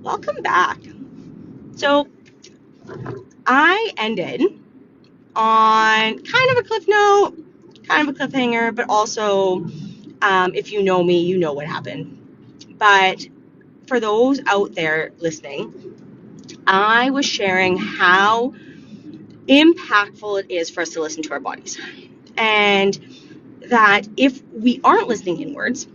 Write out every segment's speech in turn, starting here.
Welcome back. So I ended on kind of a cliff note, kind of a cliffhanger, but also, if you know me, you know what happened. But for those out there listening, I was sharing how impactful it is for us to listen to our bodies. And that if we aren't listening inwards,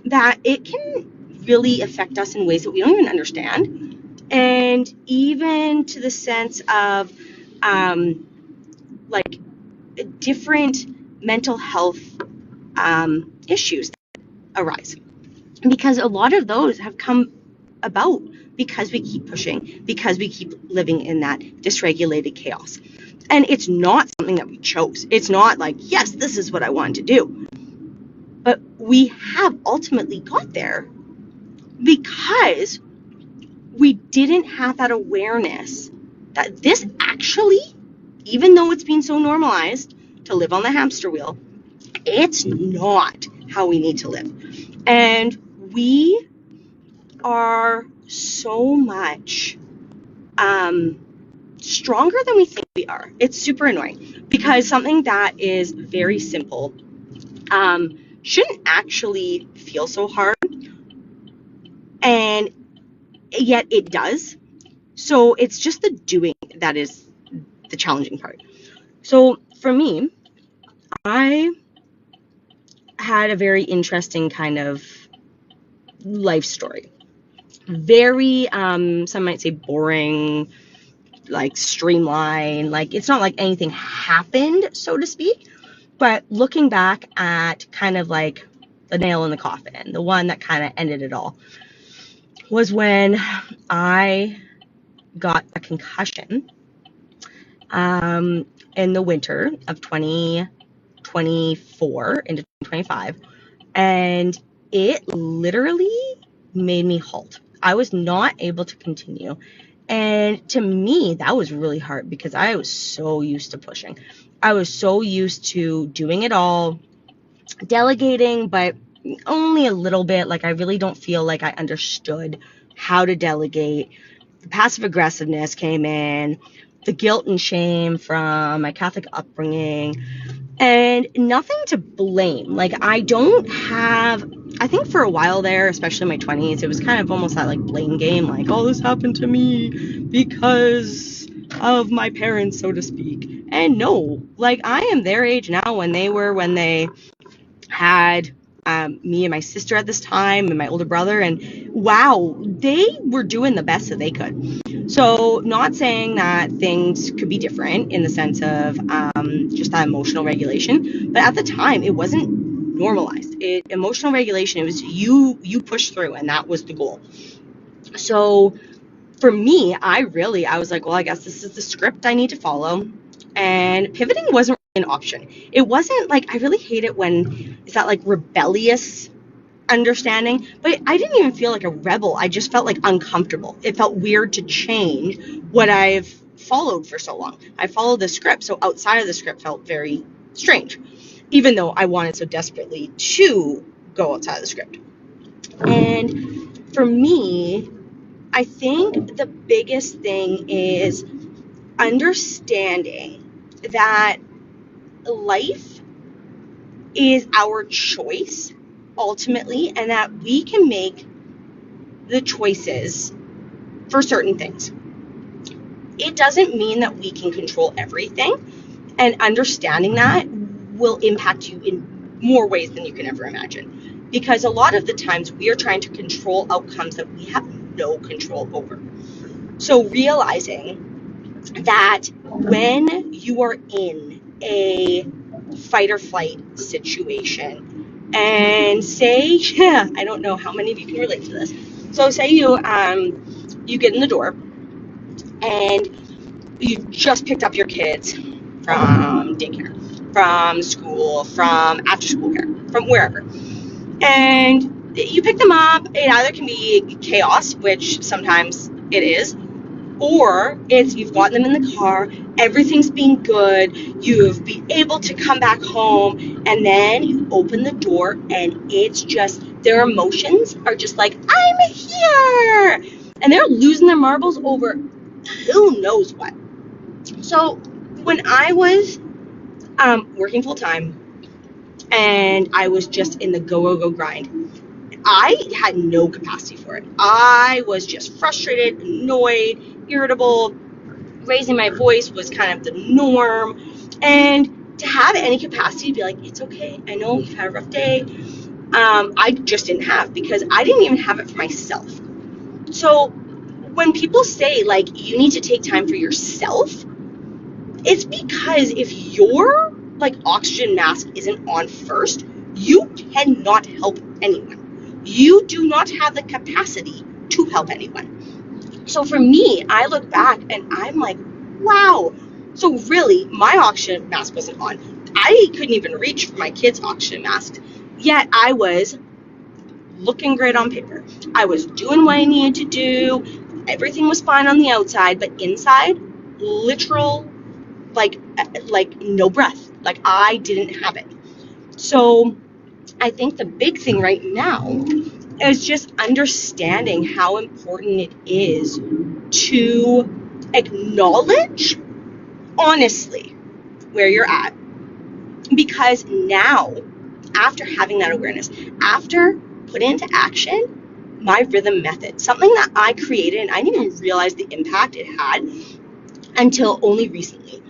that it can really affect us in ways that we don't even understand. And even to the sense of like different mental health issues that arise. Because a lot of those have come about because we keep pushing, because we keep living in that dysregulated chaos. And it's not something that we chose. It's not like, yes, this is what I wanted to do. But we have ultimately got there because we didn't have that awareness that this actually, even though it's been so normalized to live on the hamster wheel, it's not how we need to live. And we are so much stronger than we think we are. It's super annoying because something that is very simple shouldn't actually feel so hard, and yet it does. So it's just the doing that is the challenging part. So for me, I had a very interesting kind of life story. Very, some might say boring, like streamlined, like it's not like anything happened, so to speak. But looking back at kind of like the nail in the coffin, the one that kind of ended it all, was when I got a concussion in the winter of 2024 into 2025, and it literally made me halt. I was not able to continue. And to me, that was really hard because I was so used to pushing. I was so used to doing it all, delegating, but only a little bit. Like, I really don't feel like I understood how to delegate. The passive aggressiveness came in, the guilt and shame from my Catholic upbringing, and nothing to blame. Like, I think for a while there, especially in my 20s, it was kind of almost that like blame game, like, oh, this happened to me because of my parents, so to speak. And no, like, I am their age now when they had me and my sister at this time and my older brother, and wow, they were doing the best that they could. So not saying that things could be different in the sense of just that emotional regulation, but at the time it wasn't normalized. Emotional regulation, it was you push through, and that was the goal. So for me, I was like, well, I guess this is the script I need to follow. And pivoting wasn't an option. It wasn't like, I really hate it when it's that like rebellious understanding, but I didn't even feel like a rebel. I just felt like uncomfortable. It felt weird to change what I've followed for so long. I followed the script, so outside of the script felt very strange, even though I wanted so desperately to go outside of the script. And for me, I think the biggest thing is understanding that life is our choice ultimately, and that we can make the choices for certain things. It doesn't mean that we can control everything, and understanding that will impact you in more ways than you can ever imagine, because a lot of the times we are trying to control outcomes that we have no control over. So realizing that when you are in a fight or flight situation, and say, I don't know how many of you can relate to this. So say you get in the door and you just picked up your kids from daycare, from school, from after school care, from wherever. And you pick them up. It either can be chaos, which sometimes it is, or it's you've gotten them in the car, everything's been good, you've been able to come back home, and then you open the door and it's just, their emotions are just like, I'm here. and they're losing their marbles over who knows what. So when I was working full time and I was just in the go grind, I had no capacity for it. I was just frustrated, annoyed, irritable. Raising my voice was kind of the norm. And to have any capacity to be like, it's okay, I know you've had a rough day, I just didn't have, because I didn't even have it for myself. So when people say, like, you need to take time for yourself, it's because if your, like, oxygen mask isn't on first, you cannot help anyone. You do not have the capacity to help anyone. So for me, I look back and I'm like, wow. So really, my oxygen mask wasn't on. I couldn't even reach for my kids' oxygen masks. Yet I was looking great on paper. I was doing what I needed to do. Everything was fine on the outside, but inside, literal, like no breath. Like I didn't have it. So I think the big thing right now is just understanding how important it is to acknowledge honestly where you're at. Because now, after having that awareness, after putting into action my rhythm method, something that I created and I didn't even realize the impact it had until only recently.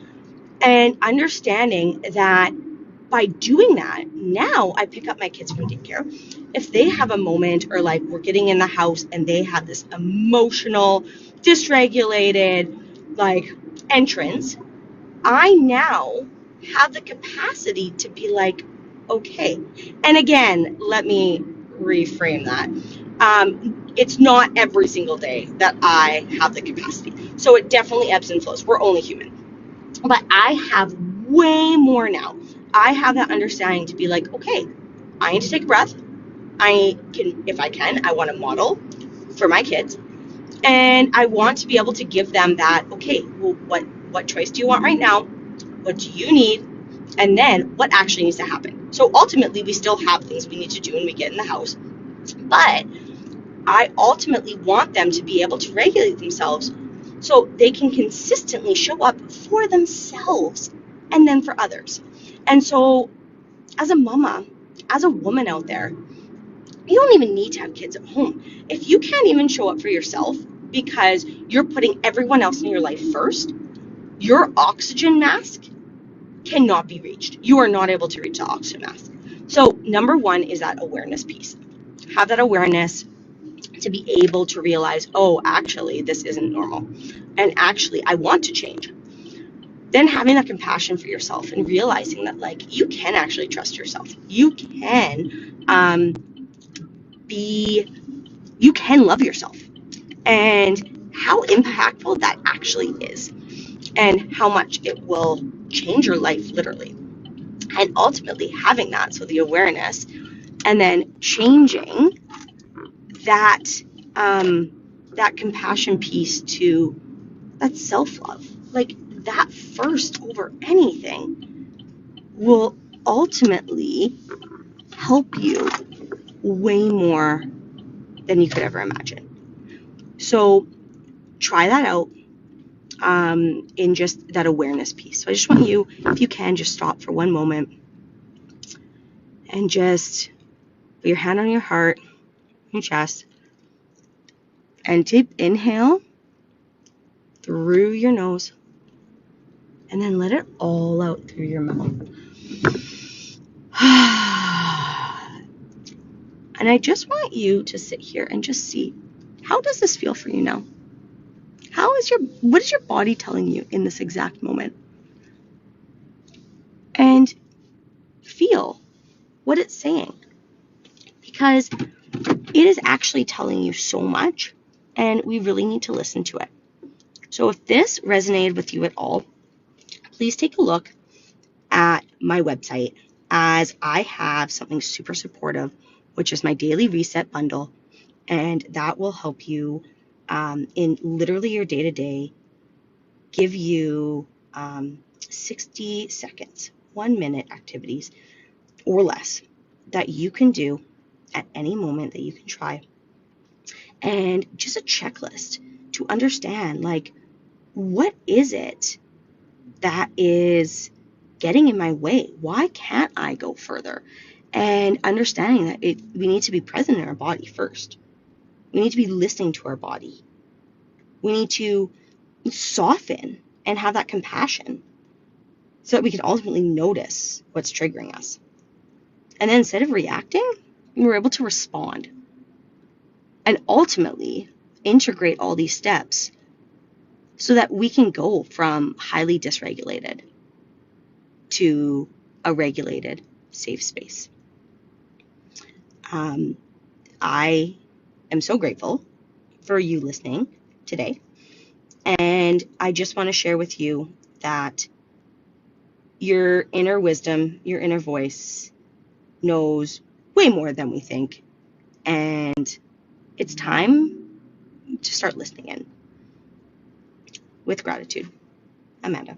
And understanding that by doing that, now I pick up my kids from daycare. If they have a moment, or like we're getting in the house and they have this emotional, dysregulated, like, entrance, I now have the capacity to be like, okay. And again, let me reframe that. It's not every single day that I have the capacity. So it definitely ebbs and flows. We're only human. But I have way more now. I have that understanding to be like, okay, I need to take a breath. I can, if I can, I want to model for my kids. And I want to be able to give them that, okay, well, what choice do you want right now? What do you need? And then what actually needs to happen? So ultimately, we still have things we need to do when we get in the house. But I ultimately want them to be able to regulate themselves so they can consistently show up for themselves and then for others. And so, as a mama, as a woman out there, you don't even need to have kids at home. If you can't even show up for yourself because you're putting everyone else in your life first, your oxygen mask cannot be reached. You are not able to reach the oxygen mask. So number one is that awareness piece. Have that awareness to be able to realize, oh, actually, this isn't normal. And actually, I want to change. Then having that compassion for yourself and realizing that, like, you can actually trust yourself. You can you can love yourself. And how impactful that actually is. And how much it will change your life, literally. And ultimately having that, so the awareness, and then changing that that compassion piece to that self-love, like that first over anything, will ultimately help you way more than you could ever imagine. So try that out in just that awareness piece. So I just want you, if you can, just stop for one moment and just put your hand on your heart, your chest, and deep inhale through your nose, and then let it all out through your mouth. And I just want you to sit here and just see, how does this feel for you now? What is your body telling you in this exact moment? And feel what it's saying, because it is actually telling you so much, and we really need to listen to it. So if this resonated with you at all, please take a look at my website, as I have something super supportive, which is my daily reset bundle, and that will help you in literally your day-to-day, give you 60 seconds, 1 minute activities or less that you can do at any moment, that you can try, and just a checklist to understand, like, what is it that is getting in my way? Why can't I go further? And understanding that we need to be present in our body first. We need to be listening to our body. We need to soften and have that compassion so that we can ultimately notice what's triggering us. And then instead of reacting, we're able to respond and ultimately integrate all these steps so that we can go from highly dysregulated to a regulated, safe space. I am so grateful for you listening today. And I just want to share with you that your inner wisdom, your inner voice knows way more than we think. And it's time to start listening in. With gratitude, Amanda.